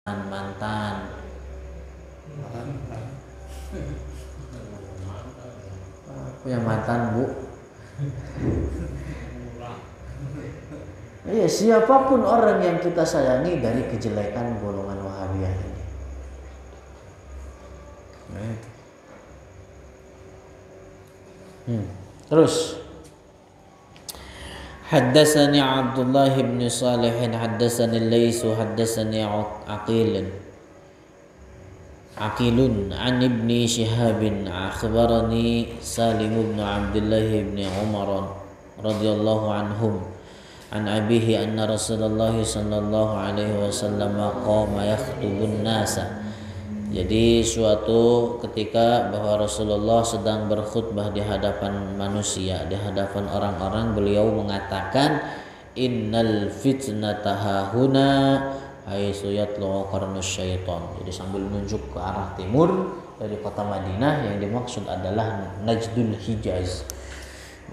mantan. Punya mantan, Bu. Iya, siapapun orang yang kita sayangi dari kejelekan golongan Wahabiyah ini. Terus Haddatsani Abdullah bin Salih haddatsani Lais haddatsani Aqilun an ibni Shihab akhbarani Salim bin Abdullah bin Umar radhiyallahu anhum an abihi anna Rasulullah sallallahu alaihi wasallam qama yakhtubun nasa. Jadi suatu ketika bahwa Rasulullah sedang berkhutbah di hadapan manusia, di hadapan orang-orang, beliau mengatakan innal fitnata hahuna haitsu yatlu qarnus syaitan. Jadi sambil menunjuk ke arah timur dari kota Madinah, yang dimaksud adalah Najdul Hijaz.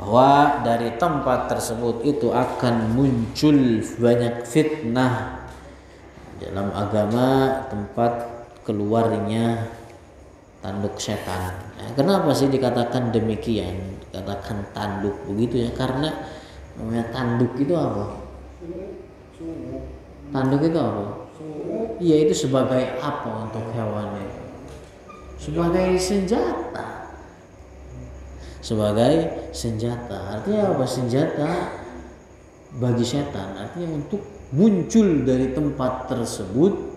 Bahwa dari tempat tersebut itu akan muncul banyak fitnah dalam agama, tempat keluarnya tanduk setan. Nah, kenapa sih dikatakan demikian? Dikatakan tanduk begitu ya? Karena namanya tanduk itu apa? Tanduk itu apa? Iya, itu sebagai apa untuk hewan itu? Sebagai senjata. Sebagai senjata. Artinya apa? Senjata bagi setan. Artinya untuk muncul dari tempat tersebut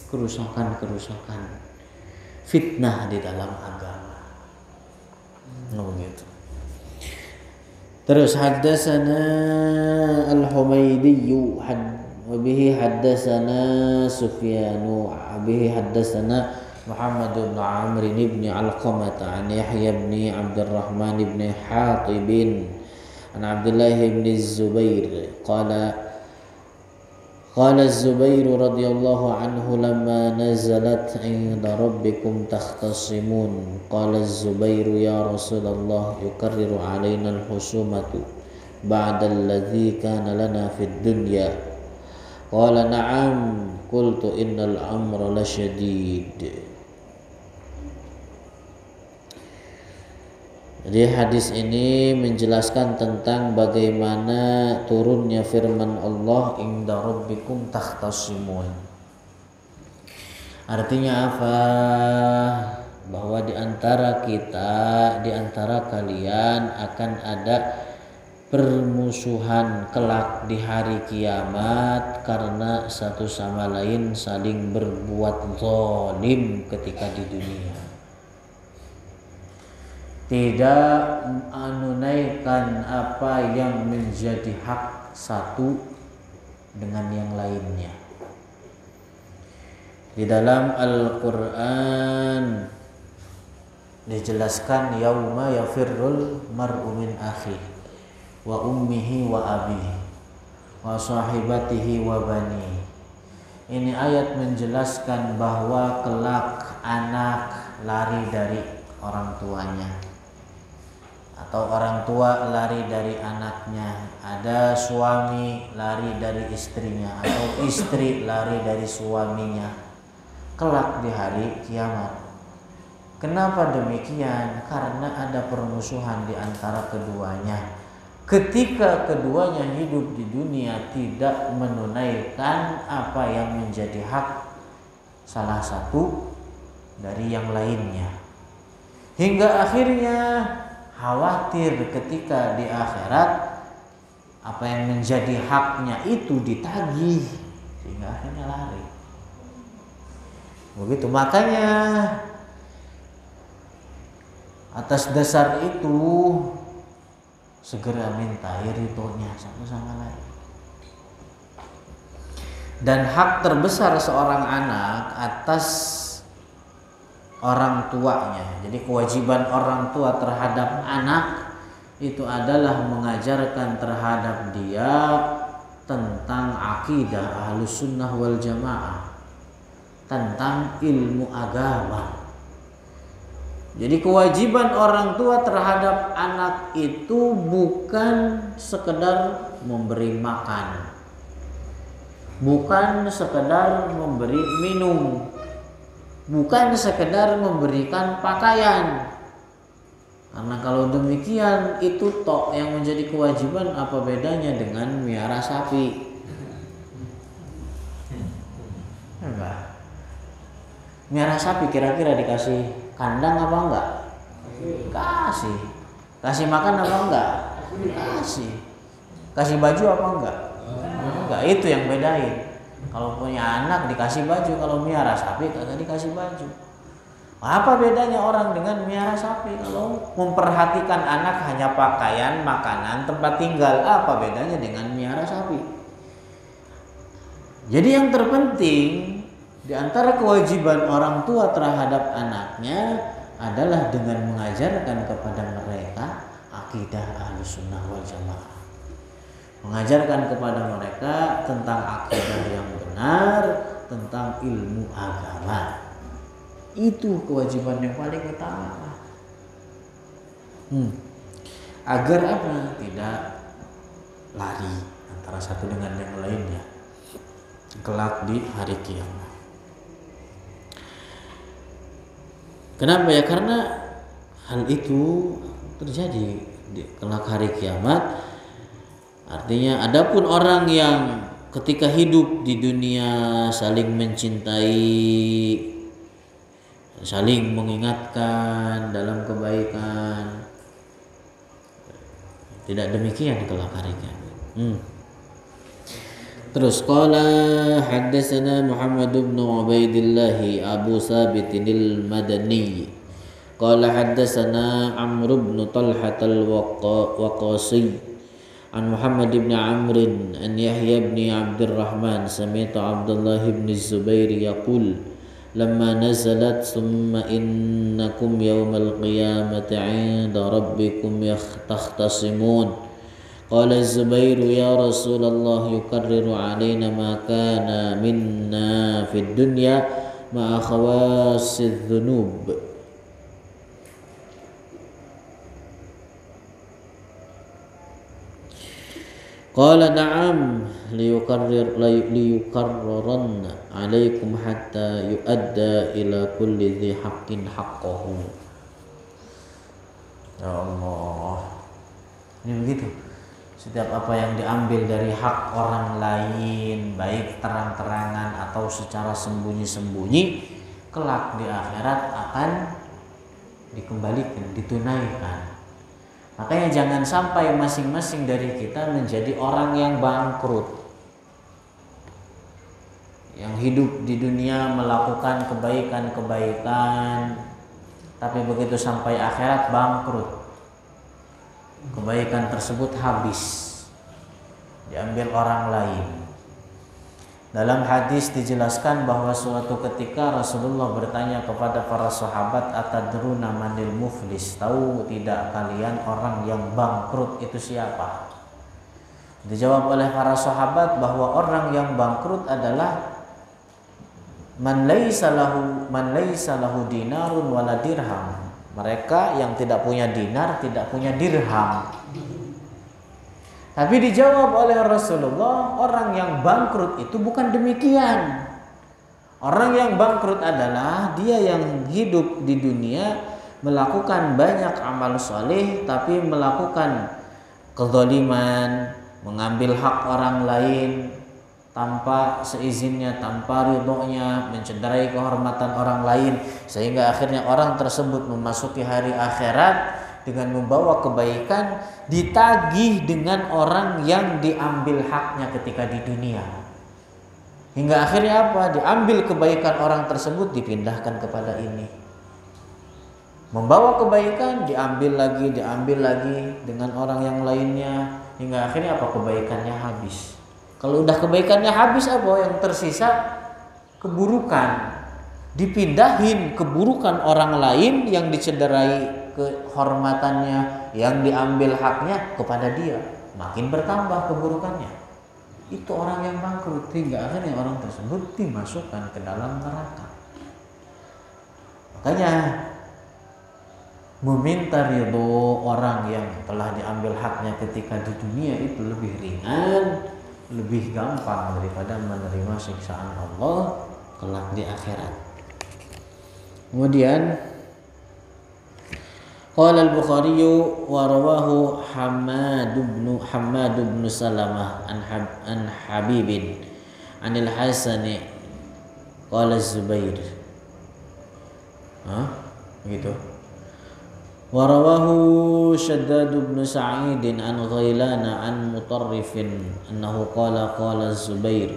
kerusakan-kerusakan, fitnah di dalam agama. Begitu. Terus haddatsana Al-Humaydi wa bihi haddatsana Sufyan wa bihi haddatsana Muhammad bin Amr bin Alqamah an Yahya bin Abdurrahman bin Hatib an Abdullah bin Zubair قال الزبير رضي الله عنه لما نزلت عند ربكم تختصمون قال الزبير يا رسول الله يكرر علينا الخصومة بعد الذي كان لنا في الدنيا قال نعم قلت إن الأمر لشديد. Jadi hadis ini menjelaskan tentang bagaimana turunnya firman Allah inda rabbikum takhtasimun. Artinya apa? Bahwa di antara kita, di antara kalian akan ada permusuhan kelak di hari kiamat karena satu sama lain saling berbuat zalim ketika di dunia. Tidak menunaikan apa yang menjadi hak satu dengan yang lainnya. Di dalam Al-Quran dijelaskan yauma yafirrul mar'u min akhihi wa ummihi wa abihi wa sahibatihi wa bani. Ini ayat menjelaskan bahwa kelak anak lari dari orang tuanya, atau orang tua lari dari anaknya, ada suami lari dari istrinya, atau istri lari dari suaminya kelak di hari kiamat. Kenapa demikian? Karena ada permusuhan di antara keduanya. Ketika keduanya hidup di dunia tidak menunaikan apa yang menjadi hak salah satu dari yang lainnya, hingga akhirnya khawatir ketika di akhirat apa yang menjadi haknya itu ditagih, sehingga akhirnya lari. Begitu, makanya atas dasar itu segera minta ridhonya satu sama lain. Dan hak terbesar seorang anak atas orang tuanya. Jadi kewajiban orang tua terhadap anak itu adalah mengajarkan terhadap dia tentang akidah Ahlus Sunnah wal Jamaah, tentang ilmu agama. Jadi kewajiban orang tua terhadap anak itu bukan sekedar memberi makan, bukan sekedar memberi minum, bukan sekedar memberikan pakaian. Karena kalau demikian itu tok yang menjadi kewajiban, apa bedanya dengan miara sapi? Enggak. Miara sapi kira-kira dikasih kandang apa enggak? Kasih. Kasih makan apa enggak? Kasih. Kasih baju apa enggak? Enggak, itu yang bedain. Kalau punya anak dikasih baju, kalau miara sapi kagak dikasih baju. Apa bedanya orang dengan miara sapi? Kalau memperhatikan anak hanya pakaian, makanan, tempat tinggal, apa bedanya dengan miara sapi? Jadi yang terpenting di antara kewajiban orang tua terhadap anaknya adalah dengan mengajarkan kepada mereka akidah Ahlussunnah wal Jamaah. Mengajarkan kepada mereka tentang akidah yang benar, tentang ilmu agama. Itu kewajiban yang paling utama. Agar apa? Tidak lari antara satu dengan yang lainnya kelak di hari kiamat. Kenapa ya? Karena hal itu terjadi di kelak hari kiamat. Artinya adapun orang yang ketika hidup di dunia saling mencintai, saling mengingatkan dalam kebaikan, tidak demikian kelak hari kiamat. Terus qala haddatsana Muhammad bin Ubaidillah Abu Sabit al-Madani qala haddatsana Amr bin Talhah al-Waqasi an Muhammad bin Amr an Yahya bin Abdurrahman sami'tu Abdullah bin Zubair yaqul lamma nazalat thumma innakum yawmal qiyamati 'inda rabbikum takhtasimun. Qala Zubair ya Rasulullah yukarriru alaina ma kana minna fid dunya ma khawasidz dzunub. Qala na'am liyukarraranna alaikum hatta yu'adda ila kulli dhi haqqin haqqahu. Ya Allah. Ini begitu. Setiap apa yang diambil dari hak orang lain, baik terang-terangan atau secara sembunyi-sembunyi, kelak di akhirat akan dikembalikan, ditunaikan. Makanya jangan sampai masing-masing dari kita menjadi orang yang bangkrut, yang hidup di dunia melakukan kebaikan-kebaikan, tapi begitu sampai akhirat bangkrut. Kebaikan tersebut habis, diambil orang lain. Dalam hadis dijelaskan bahwa suatu ketika Rasulullah bertanya kepada para sahabat, atadruna manil muflis, tahu tidak kalian orang yang bangkrut itu siapa? Dijawab oleh para sahabat bahwa orang yang bangkrut adalah man laisa lahu dinarun wala dirham. Mereka yang tidak punya dinar, tidak punya dirham. Tapi dijawab oleh Rasulullah, orang yang bangkrut itu bukan demikian. Orang yang bangkrut adalah dia yang hidup di dunia melakukan banyak amal soleh, tapi melakukan kezaliman, mengambil hak orang lain tanpa seizinnya, tanpa ridhonya, mencederai kehormatan orang lain, sehingga akhirnya orang tersebut memasuki hari akhirat dengan membawa kebaikan, ditagih dengan orang yang diambil haknya ketika di dunia. Hingga akhirnya apa? Diambil kebaikan orang tersebut, dipindahkan kepada ini. Membawa kebaikan, diambil lagi dengan orang yang lainnya, hingga akhirnya apa? Kebaikannya habis. Kalau udah kebaikannya habis, apa yang tersisa? Keburukan. Dipindahin keburukan orang lain yang dicederai kehormatannya, yang diambil haknya kepada dia, makin bertambah keburukannya. Itu orang yang bangkrut, hingga akhirnya orang tersebut dimasukkan ke dalam neraka. Makanya meminta ridho orang yang telah diambil haknya ketika di dunia itu lebih ringan lebih gampang daripada menerima siksaan Allah kelak di akhirat. Kemudian qala al-Bukhari wa rawahu Hammad bin Salamah an Habibin anil Hasan qala Zubair. Begitu. Wa rawahu Shaddad bin Sa'id an Ghailan an Mutarrif annahu qala Zubair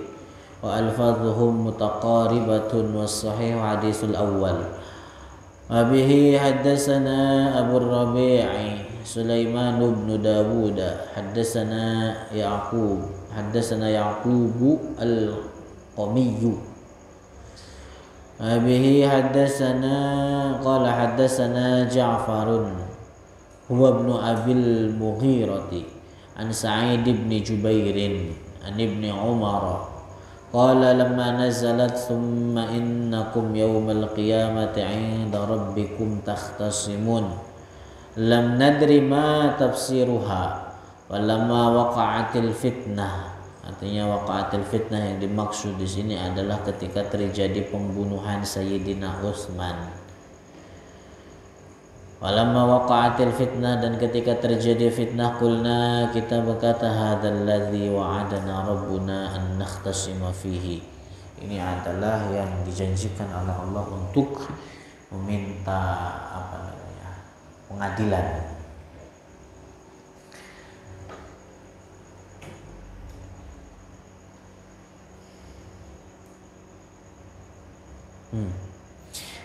wa alfadhuhum mutaqaribatun was sahih haditsul awal. Wa bihi haddatsana Abu Rabi' Sulaiman bin Dawud haddatsana Yaqub al-Qamiyyu. Bihi qala haddatsana Ja'farun huwa ibn Abil Mughirati an Sa'id ibn Jubairin an ibn Umar qala lamma nazalat thumma innakum yawmal qiyamati 'inda rabbikum takhtasimun lam nadri ma tafsiruha wa lamma waqa'atil fitnah. Artinya waqa'atil fitnah yang dimaksud di sini adalah ketika terjadi pembunuhan Sayyidina Utsman. Walamma waqa'atil fitnah, dan ketika terjadi fitnah, qulna, kita berkata, hadzal ladzi wa'adana rabbuna an nakhtasima fihi. Ini adalah yang dijanjikan oleh Allah untuk meminta pengadilan.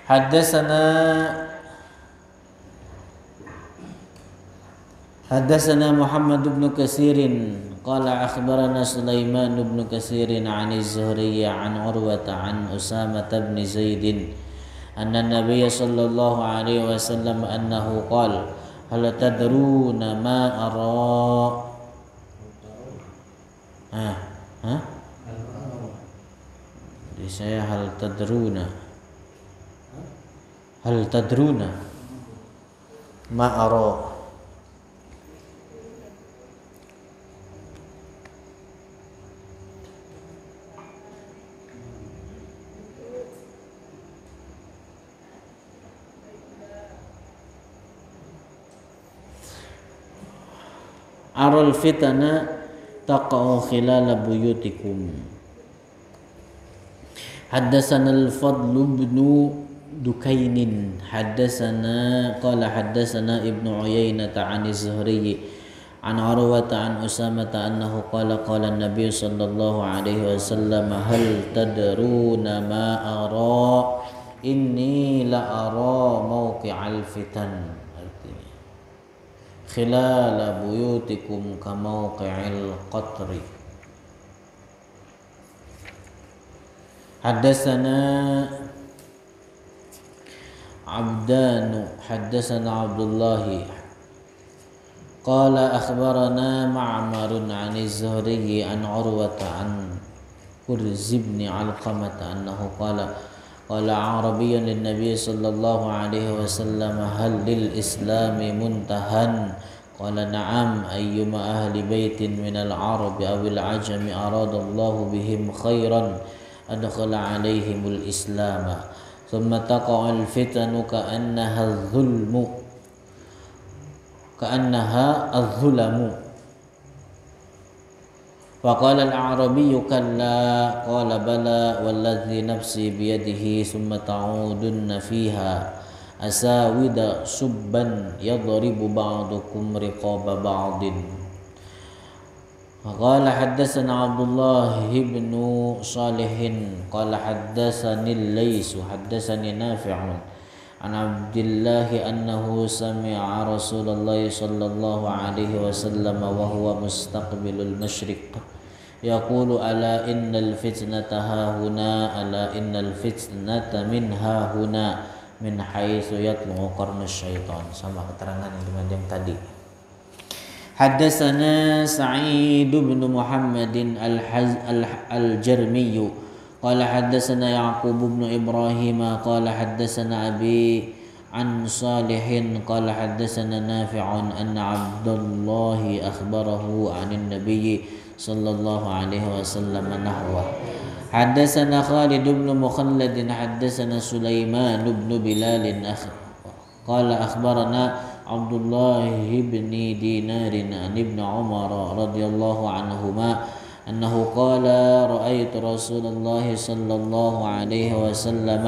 Haddatsana Muhammad bin Katsir qala akhbarana Sulaiman bin Katsir an az-Zuhri an Urwah an Usamah bin Zaid anna Nabiy sallallahu alaihi wasallam annahu qala hal tadruna ma ara Jadi saya hal tadruna ma ara. Aral fitana taqa'u khilala buyutikum. Haddatsana al-Fadl bin Dukainin haddatsana Ibnu Uyainah an az-Zuhri an Urwah an Usamah annahu qala an-nabiy sallallahu alaihi wasallam hal tadruna ma ara inni la ara mawqi'al fitan khilala buyutikum ka mawqi'il qatri. Haddatsana Abdullah qala akhbarana Ma'marun 'an az-Zuhri an Urwah an Kurz ibn Alqamah annahu qala Arabiyyun lin-nabiy sallallahu alaihi wasallam hal lil islami muntahan qala na'am ayyuma ahli baitin min al-arab aw al-ajami arada Allahu bihim khairan adkhala alaihimul islam thumma taqa'al fitanu ka'annaha adh-dhulamu faqala al-a'rabiyyu kalla qala bala walladhi nafsi biyadihi thumma ta'udunna fiha asawida subban yadribu ba'dukum riqaba ba'din. Qala haddatsana Abdullah bin Shalih qala haddatsani al-Laits haddatsani Nafi' an Abdullah annahu sami'a Rasulullah sallallahu alaihi wasallam wa huwa mustaqbilul masyriq yaqulu ala innal fitnata hahuna ala innal fitnata min hahuna min haitsu yatlu qarna syaitan. Sama keterangan yang tadi. Haddatsana Sa'id bin Muhammadin al-Jarmi qala haddatsana Yaqub bin Ibrahim qala haddatsana Abi an Salihin qala haddatsana Nafi'un anna Abdullah akhbarahu 'anil Nabiy sallallahu alaihi wasallam nahwa. Haddatsana Khalid bin Mukhalladin haddatsana Sulaiman bin Bilal qala akhbarana Abdullah bin Dinar an Ibn Umar radhiyallahu anhuma annahu qala ra'aitu Rasulullah sallallahu alaihi wasallam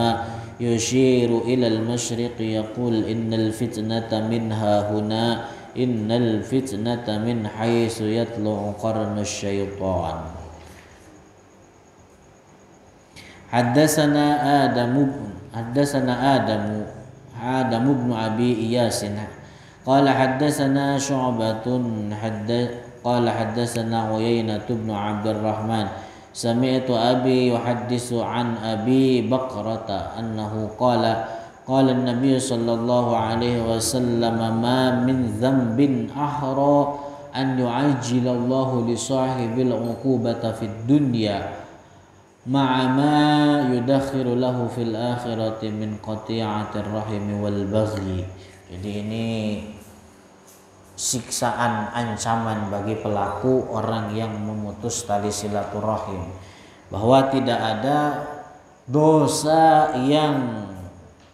yushiru ila al-masyriq yaqul innal fitnata minha huna innal fitnata min haitsu yatlu'u qarnu syaitan. Haddatsana Adam bin Abi Iyas qala haddatsana Syu'batun qala haddatsana Uyainah bin Abdurrahman sami'tu abi yuhadditsu an Abi Bakrata annahu qala qala an-nabiy sallallahu alaihi wasallam ma min dhanbin ahra an yu'ajjilallahu li sahibil 'uqubata fid dunya ma'a ma yudakhiru lahu fil akhirati min qati'atir rahimi wal baghi. Jadi ini siksaan, ancaman bagi pelaku orang yang memutus tali silaturahim, bahwa tidak ada dosa yang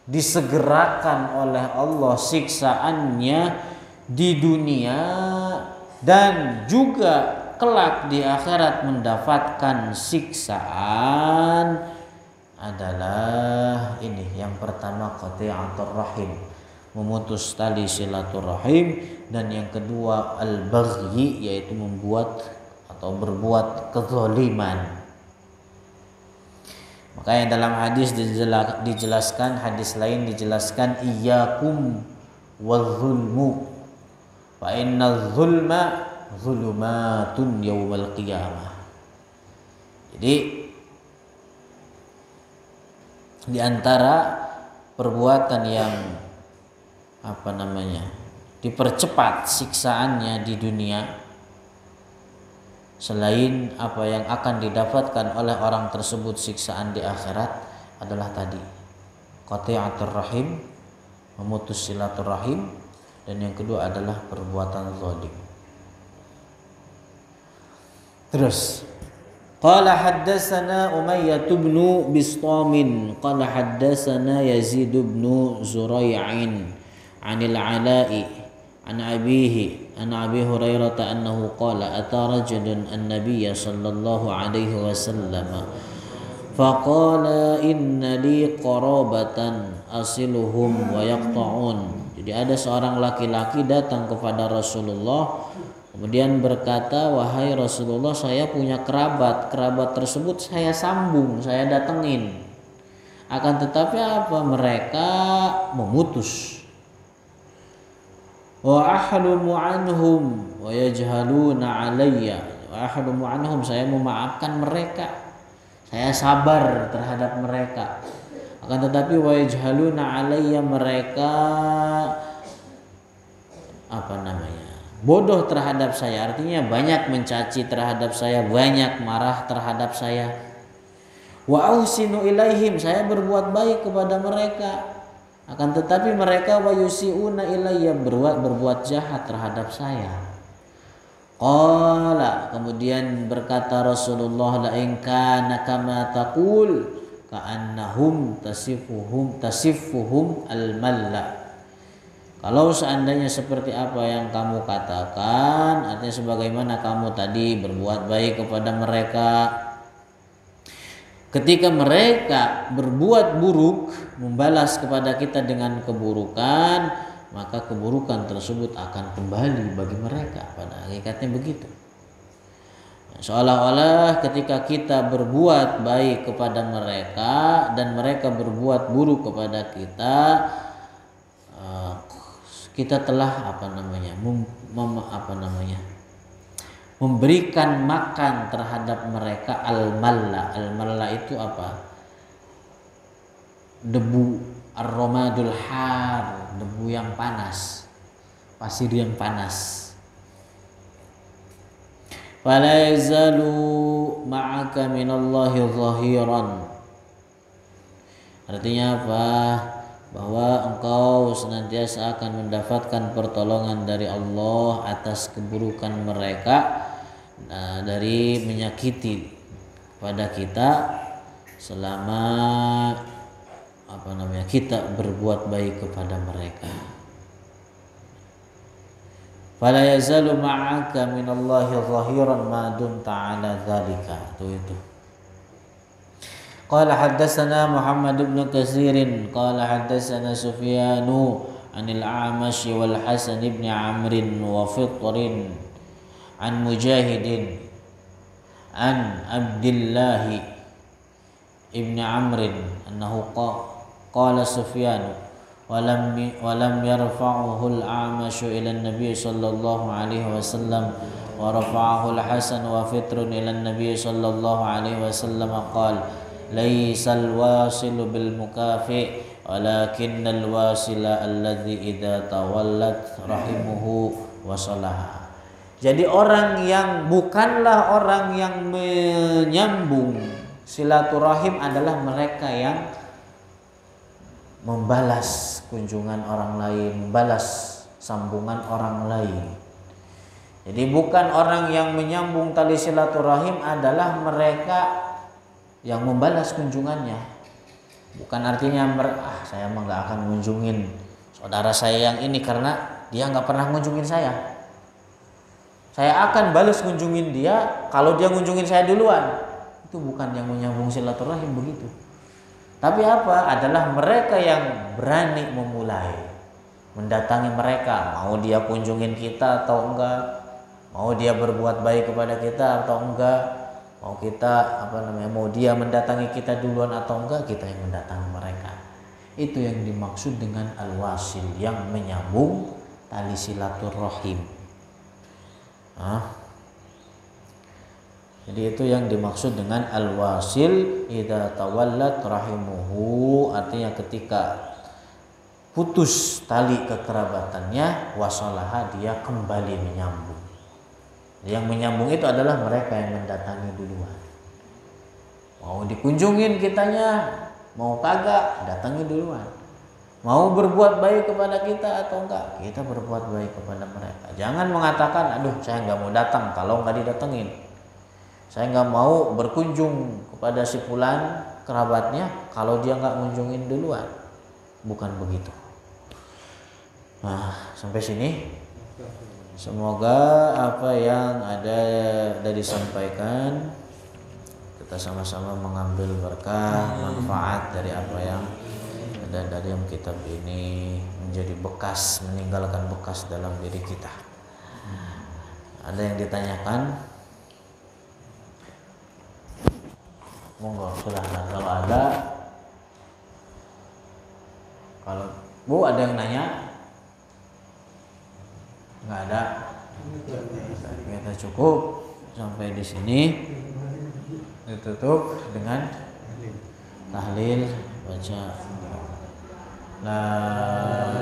disegerakan oleh Allah siksaannya di dunia dan juga kelak di akhirat mendapatkan siksaan adalah ini. Yang pertama qati'atur rahim, memutus tali silaturahim, dan yang kedua al-baghi, yaitu membuat atau berbuat kezaliman. Makanya dalam hadis dijelaskan, hadis lain dijelaskan iyyakum wadh-dhulmu fa innadh zulma zulumatun yaumal qiyamah. Jadi di antara perbuatan yang dipercepat siksaannya di dunia selain apa yang akan didapatkan oleh orang tersebut siksaan di akhirat adalah tadi qati'atur rahim, memutus silaturahim, dan yang kedua adalah perbuatan zalim. Terus qala haddatsana Umayyah bin Bistam qala haddatsana Yazid bin Zurai'in 'anil 'Ala'i an abihi an Abi Hurairah annahu qala ata rajulun an-nabiy sallallahu alaihi wasallam faqala inna li qarabatan asiluhum wa yaqta'un. Jadi ada seorang laki-laki datang kepada Rasulullah kemudian berkata, wahai Rasulullah, saya punya kerabat tersebut saya sambung, saya datengin. Akan tetapi apa? Mereka memutus. Wa ahlumu anhum wa yajhaluna alayya. Wa ahlumu anhum, saya memaafkan mereka, saya sabar terhadap mereka. Akan tetapi wa yajhaluna alayya, mereka bodoh terhadap saya, artinya banyak mencaci terhadap saya, banyak marah terhadap saya. Wa ahsinu ilaihim, saya berbuat baik kepada mereka, akan tetapi mereka wa yusiuna ilayya, berbuat jahat terhadap saya. Qala, kemudian berkata Rasulullah, la in kana kama taqul ka'annahum tasifuhum al-malla. Kalau seandainya seperti apa yang kamu katakan, artinya sebagaimana kamu tadi berbuat baik kepada mereka, ketika mereka berbuat buruk, membalas kepada kita dengan keburukan, maka keburukan tersebut akan kembali bagi mereka. Pada hakikatnya begitu. Seolah-olah ketika kita berbuat baik kepada mereka dan mereka berbuat buruk kepada kita, kita telah memberikan makan terhadap mereka al-malla. Al-malla itu apa? Debu, ar-ramadul har, debu yang panas, pasir yang panas. Fala yazalu ma'aka minallahi zahiran. Artinya apa? Bahwa engkau senantiasa akan mendapatkan pertolongan dari Allah atas keburukan mereka, dari menyakiti pada kita selama kita berbuat baik kepada mereka. Fala yazalu ma'aka minallahi zahiran ma dumta ala dzalika. Itu. Qala haddatsana Muhammad ibn Katsir qala haddatsana Sufyanu anil A'mash wal Hasan ibn Amr wa Fitr an Mujahid an Abdullah ibn Amr annahu qala Sufyan ولم يرفعه الأعمش إلى النبي صلى الله عليه وسلم ورفعه الحسن وفطر إلى النبي صلى الله عليه وسلم قال ليس الواصل بالمكافئ ولكن الواصل الذي إذا تولت رحمه وصلها. Jadi bukanlah orang yang menyambung silaturahim adalah mereka yang membalas kunjungan orang lain, membalas sambungan orang lain. Jadi bukan orang yang menyambung tali silaturahim adalah mereka yang membalas kunjungannya. Bukan artinya saya mah nggak akan ngunjungin saudara saya yang ini karena dia nggak pernah ngunjungin saya. Saya akan balas kunjungin dia kalau dia ngunjungin saya duluan. Itu bukan yang menyambung silaturahim begitu. Tapi adalah mereka yang berani memulai mendatangi mereka, mau dia kunjungin kita atau enggak, mau dia berbuat baik kepada kita atau enggak, mau kita mau dia mendatangi kita duluan atau enggak, kita yang mendatangi mereka. Itu yang dimaksud dengan al-wasil, yang menyambung tali silaturahim. Jadi itu yang dimaksud dengan al-wasil idza tawallat rahimuhu, artinya ketika putus tali kekerabatannya wasalaha, dia kembali menyambung. Yang menyambung itu adalah mereka yang mendatangi duluan. Mau dikunjungin kitanya, mau kagak, datangi duluan. Mau berbuat baik kepada kita atau enggak, kita berbuat baik kepada mereka. Jangan mengatakan, aduh saya nggak mau datang kalau nggak didatengin. Saya nggak mau berkunjung kepada si fulan kerabatnya kalau dia nggak ngunjungin duluan. Bukan begitu. Nah, sampai sini. Semoga apa yang ada dari disampaikan kita sama-sama mengambil berkah, manfaat dari apa yang ada dari kitab ini, menjadi bekas, meninggalkan bekas dalam diri kita. Ada yang ditanyakan? Monggo silahkan kalau ada. Kalau Bu ada yang nanya? Nggak ada. Kita cukup sampai di sini. Ditutup dengan tahlil, baca la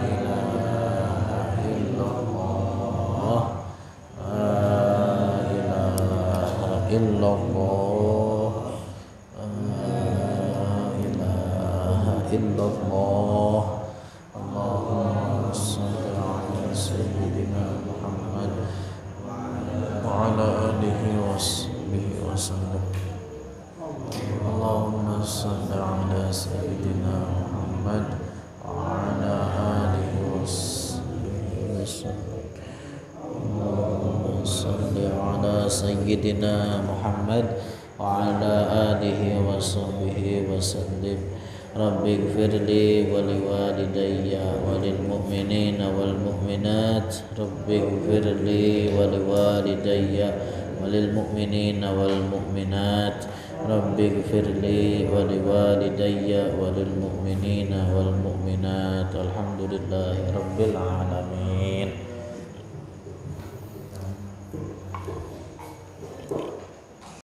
ilaha illallah, la ilaha illallah, illallah. Allahumma shalli ala sayyidina Muhammad wa ala alihi washabihi wasallam. Allahumma shalli ala sayyidina Muhammad wa ala alihi washabihi wasallam. Allahumma shalli ala sayyidina Muhammad wa ala alihi washabihi wasallam. Rabbi ighfirli wa liwalidayya wa lil mu'minina wal mu'minat. Rabbi ighfirli wa liwalidayya wa lil mu'minina wal mu'minat. Rabbi ighfirli wa liwalidayya wa lil mu'minina wal mu'minat. Alhamdulillahi rabbil alamin.